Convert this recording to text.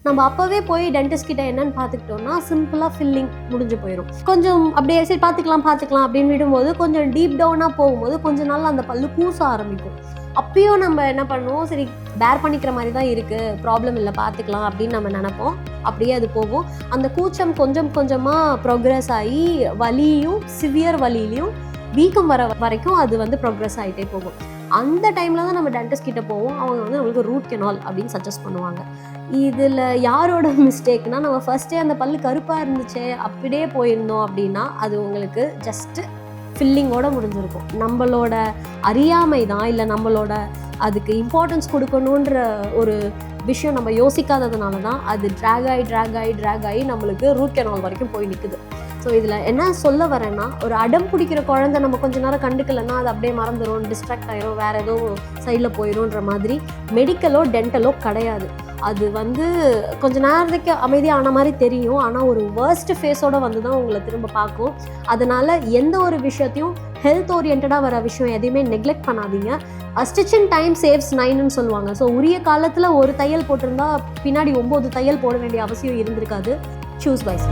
நம்ம அப்போவே போய் டென்டிஸ்ட் கிட்ட என்னன்னு பார்த்துக்கிட்டோம்னா சிம்பிளாக ஃபில்லிங் முடிஞ்சு போயிடும். கொஞ்சம் அப்படியே சரி பார்த்துக்கலாம் அப்படின்னு விடும்போது கொஞ்சம் டீப் டவுனாக போகும்போது கொஞ்சம் நாள் அந்த பல்லு கூச ஆரம்பிக்கும். அப்பயும் நம்ம என்ன பண்ணுவோம், சரி பேர் பண்ணிக்கிற மாதிரி தான் இருக்குது, ப்ராப்ளம் இல்லை பார்த்துக்கலாம் அப்படின்னு நம்ம நினைப்போம். அப்படியே அது போகும். அந்த கூச்சம் கொஞ்சம் கொஞ்சமாக ப்ரோக்ரஸ் ஆகி வலியும் சிவியர் வலியிலையும் வீக்கம் வர வரைக்கும் அது வந்து ப்ரோக்ரஸ் ஆகிட்டே போகும். அந்த டைமில் தான் நம்ம டென்டிஸ்ட் கிட்ட போவோம். அவங்க வந்து நம்மளுக்கு ரூட் கெனால் அப்படின்னு சஜஸ்ட் பண்ணுவாங்க. இதில் யாரோட மிஸ்டேக்னால், நம்ம ஃபர்ஸ்டே அந்த பல்லு கருப்பாக இருந்துச்சு அப்படியே போயிருந்தோம் அப்படின்னா அது உங்களுக்கு ஜஸ்ட்டு ஃபில்லிங்கோடு முடிஞ்சிருக்கும். நம்மளோட அறியாமை தான், இல்லை நம்மளோட அதுக்கு இம்பார்ட்டன்ஸ் கொடுக்கணுன்ற ஒரு விஷயம் நம்ம யோசிக்காததுனால தான் அது ட்ராக் ஆகி நம்மளுக்கு ரூட் கெனால் வரைக்கும் போய் நிற்குது. ஸோ இதில் என்ன சொல்ல வரேன்னா, ஒரு அடம் பிடிக்கிற குழந்தை நம்ம கொஞ்ச நேரம் கண்டுக்கலைன்னா அது அப்படியே மறந்துடும், டிஸ்ட்ராக்ட் ஆயிரும், வேறு ஏதோ சைடில் போயிடும்ன்ற மாதிரி மெடிக்கலோ டென்டலோ கிடையாது. அது வந்து கொஞ்ச நேரத்துக்கு அமைதியான மாதிரி தெரியும், ஆனால் ஒரு வேர்ஸ்ட் ஃபேஸோடு வந்து தான் உங்களை திரும்ப பார்க்கும். அதனால் எந்த ஒரு விஷயத்தையும் ஹெல்த் ஓரியன்டாக வர விஷயம் எதையுமே நெக்லெக்ட் பண்ணாதீங்க. ஸ்டிச்சிங் டைம் சேவ்ஸ் 9ன்னு சொல்லுவாங்க. ஸோ உரிய காலத்தில் ஒரு தையல் போட்டிருந்தா பின்னாடி 9 தையல் போட வேண்டிய அவசியம் இருந்திருக்காது. Choose wise.